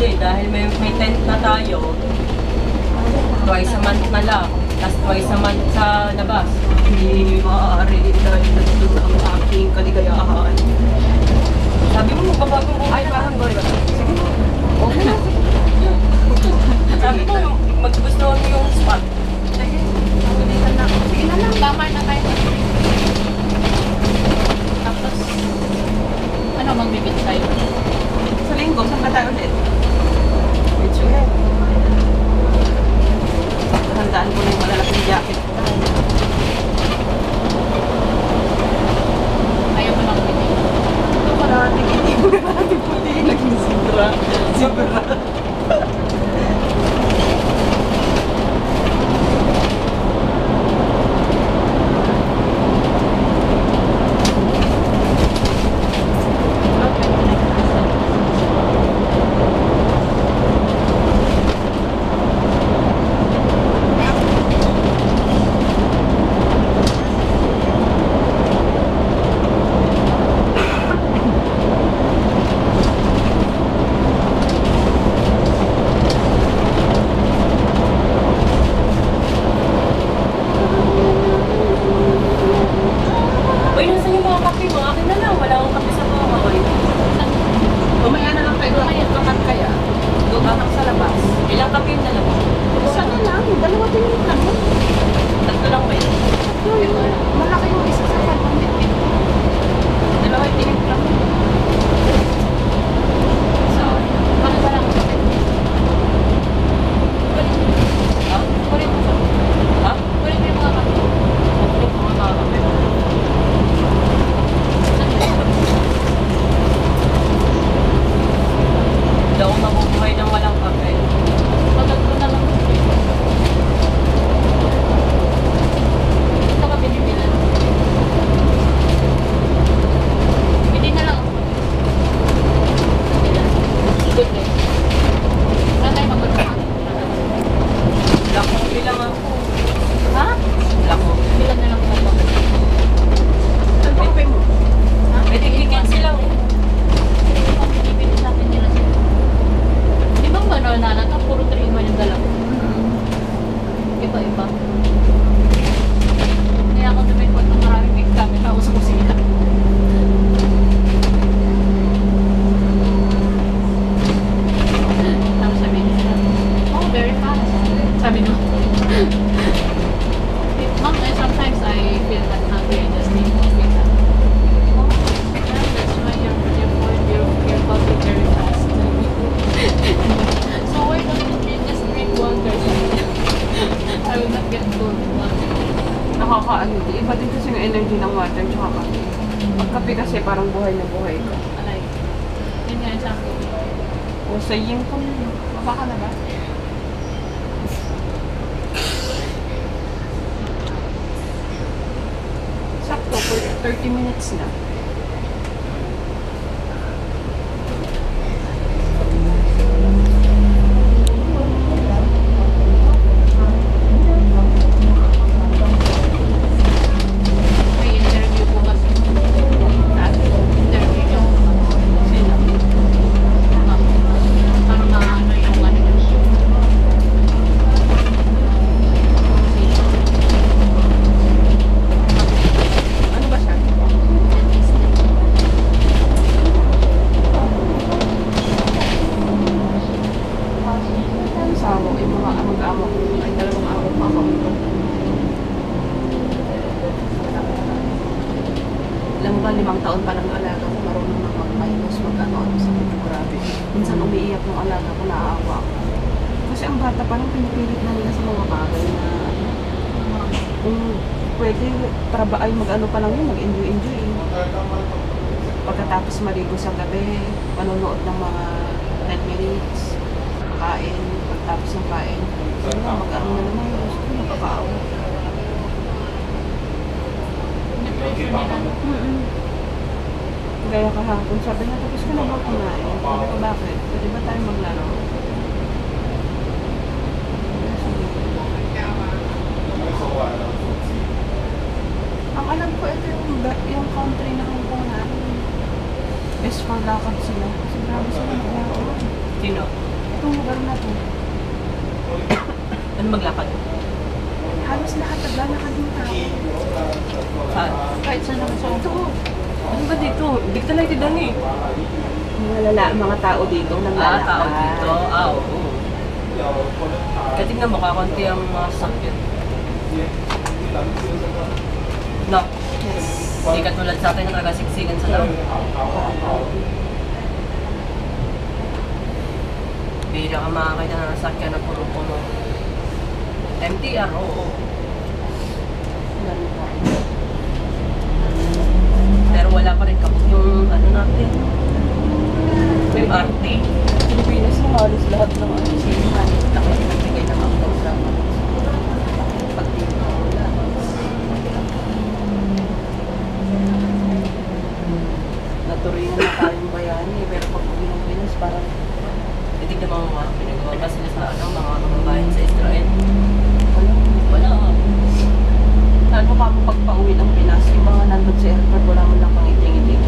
Hindi, dahil may tent na tayo. Twice a month na lang. Tapos twice a month sa labas. Hindi maaari dahil nandun ang aking kaligayahan. Sabi mo, magbabago mo. Ay, parang boy. Sige. Okay na. Sabi mo, maggustuhan mo yung spot. Sige. Magulitan na ako. Sige na lang. Tama na tayo. Tapos, ano, magbibit tayo? Sa linggo, saan ka tayo ulit? Medyo yan. Handaan ko na yung malalaking jacket. Ayaw mo lang bibit. Ito parating hindi mo natin puti. Naging sobra. Sobra. Uy, nasa yung mga kape mo? Akin na lang. Wala akong kape sa bahay. Mamaya na lang tayo kakat kaya. Doon ka sa labas. Ilang kape na lang? Isa na lang. Dalawa tingin lang. Tatlo lang ba yun? Malaki yung isa sa kapatid. Dalawa tingin lang. So, ano ba lang? Ha? Kulit mo siya. Ha? Kulit mo yung mga kape. Tatlo ko mga kape. Hindi ako mabubuhay ng walang kape. Pagod ko na lang. Ito ka binibilan. Hindi na lang. Good day. Wala tayo magkakaroon. Black coffee lang ako. Ha? Black coffee. Bilan na lang tayo. Ang kape mo? Ha? Pwede ikan silang. Ibigay sa akin nila sila. Di ba gano'n na nata? Puro 3 in 1 yung dalawa. Iba-iba. Kaya ako dumipot ng maraming big camera ako sa kusina. Tapos sabihin nila, oh, very fast. Sabi mo. Mom, sometimes I feel that hungry and just need to wake up. Oh, yeah, that's why your coffee very fast. So why don't you just drink water? I will not get cold water. Nakakaano di. Iba din kasi yung energy ng water tsaka kape. Pag kape kasi parang buhay na buhay ka. Alay. Yun nga yung sabi ko. O sa yin ko na. Baba ka na ba? Sakto, for 30 minutes na. May interview po kasi. At Interview yung sila. para maano yung ano yun. Ano ba siya? Asawa ko, yung mga mag-amo ko. Ay, dalawang amo pa ako. Alam mo ba, 5 taon pa lang ang alaga ko, marunong na mag-minus, mag-ano-ano sa mga grabe. Minsan umiiyak ng alaga ko, naaawa ako. Kasi ang bata pa lang, pinipilit na nila sa mga bagay na kung pwede, ay mag-ano pa lang yun, mag-enjoy-enjoy. Pagkatapos maligo sa gabi, manonood ng mga 10 minutes, kain, pagtapos ng kain, mag-ano na naman, nakakaawa. Depression nila. Gaya kahapon, sabi na, tapos ka na ba kumain? Sabi ko, bakit? Pwede ba tayo maglaro? Ang alam ko, ito yung country na Hong Kong namin. Best for lakad sila. Kasi grabe sila maglaro. Sino? itong lugar na to. Ano maglakad? Halos lahat naglalakad yung tao. Saan? Kahit saan naman sa Ito, Ano ba dito? Hindi ka talaga tidan eh. mga tao dito Ah, naglalakad. tao dito. Ah, oo. Kaya tignan mo, kakunti ang mga sakyan. No. Hindi katulad sa atin na nagasiksikan sa loob. Bira ka makakita ng sakyan na puro-puno. MTR, oo. Pero wala pa rin kapag yung ano natin. MRT. Pilipinas na halos lahat ng sinihan. Nagbigay ng upload sa pag dito wala. Naturingan na tayong bayani, pero pag Pilipinas parang Titignan mo mga pinagawa ba sila sa ano, mga babae sa Israel. wala. Wala. Ano pa pagpa-uwi ng Pinas, yung mga nandun sa airport, wala mo lang pang iting-iting.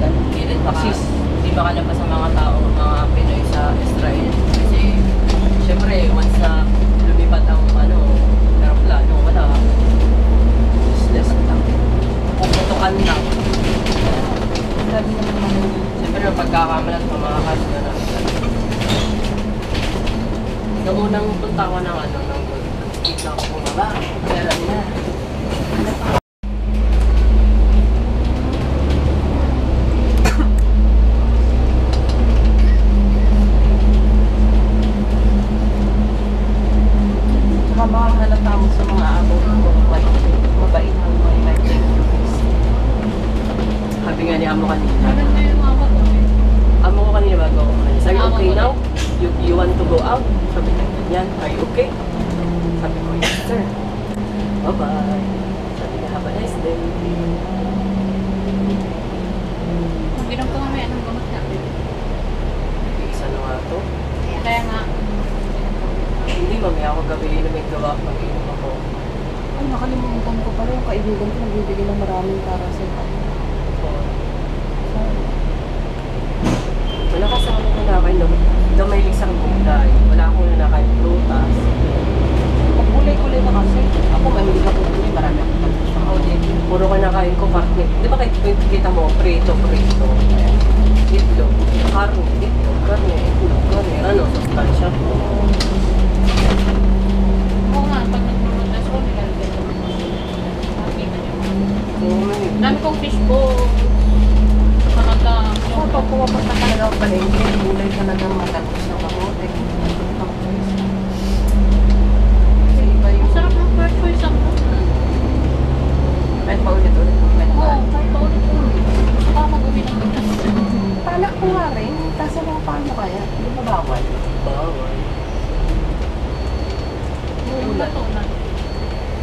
Hindi rin baka, hindi makalabas ang mga tao, mga Pinoy sa Israel. Kasi, syempre, once na lumipat ang ano, aeroplano, wala. Useless lang. Puputukan lang. Sabi naman naman, Siyempre, pagkakamalat pa mga kaso na namin. Noong unang punta ko ng ano, ng kita ko bumaba, meron na. saka makahalata mo sa mga abo ng mabait ang mga United States. Sabi nga ni Amo kanina. Maganda yung mama ko eh. Amo ko kanina bago ako umalis. Are you Amo okay ko now? You want to go out? Sabi niya, yan. Are you okay? Sabi ko, yes sir. Bye-bye. Sabi niya, have a nice day. Mag-inom ko mamaya ng gamot na. Isa na nga to. Kaya nga, Hindi, mamaya ako gabi may gawa. Mag-inom ako. Ay, nakalimutan ko pala yung kaibigan ko nagbibigay ng maraming para sa kanya. Wala kasi ako nanakain no. Daw may isang gulay. Wala akong nanakain prutas. Pag gulay-gulay na kasi, ako mahilig ako gulay, marami akong tapos sa Ako din. Puro ko nakain ko karne. Di ba kita mo, prito. Ayan. Itlog. Karne. Itlog. Karne. Itlog. Karne. Ano? Sustansya. oo nga, pag nagmamatas ko, nilalagyan ko ng makikita niyo. Dami kong fishbowl. Talaga. Ako, pag pumapunta talaga ako palengke, gulay talaga matagos na kamote. Kasi iba yung... Masarap ng first choice ako. Kahit paulit-ulit ng Oo, mental. kahit paulit-ulit. Saka mag-uwi ng bigas. Palak ko nga rin, kaso lang paano kaya? Hindi ba bawal? Bawal. Yung matunan.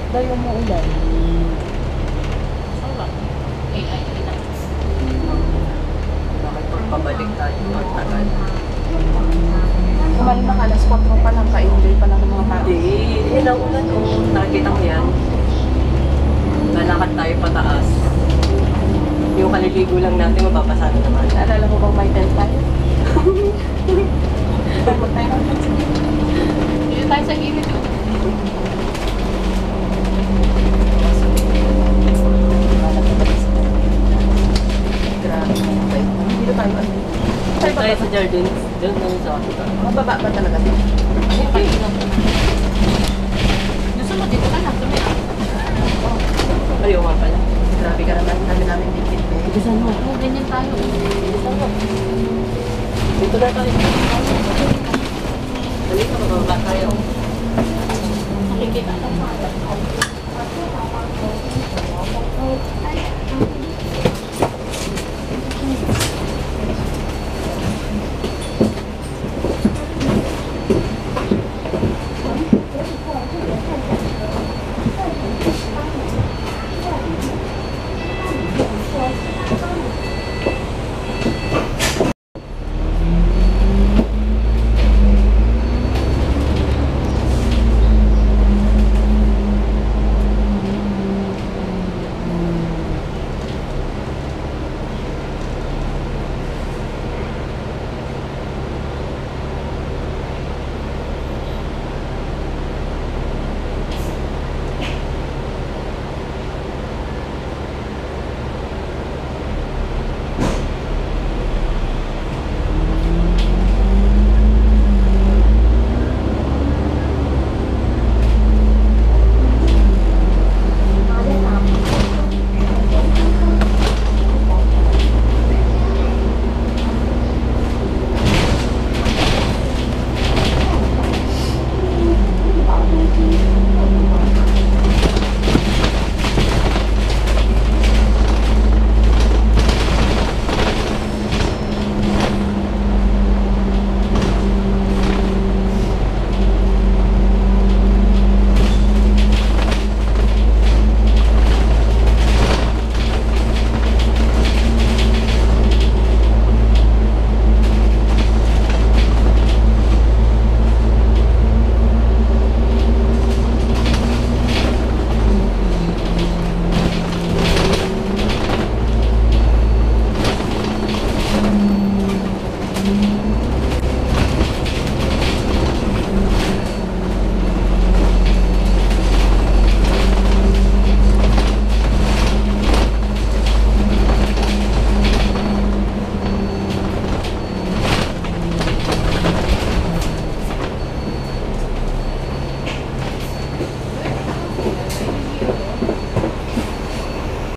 Dayo mo ulan. Sarap. AI, kita. Bakit pagpabalik tayo ang tagal? Kumalma ka, alas 4 pa lang, ka-enjoy pa lang ng mga tao. Hindi. Yan ang ulan. Oh, nakikita ko yan. Lalakad tayo pataas. Yung kaliligo lang natin, mababasa na naman. Naalala mo bang may tent tayo? Pagod tayo ng tent. Dito tayo sa gilid yun. Grabe mga bait. Dito tayo ano? Tayo Tayo ba? sa Jardins. Doon lang sa hospital. Mababa ba talaga dito? Gusto mo dito ka lang, tumira. Ayaw nga pala. Grabe ka naman, dami namin dikit eh. Ibisan mo. Oo, ganyan tayo. Ibisan mo. Dito na tayo. Halika, mababa tayo. Nakikita ka pa.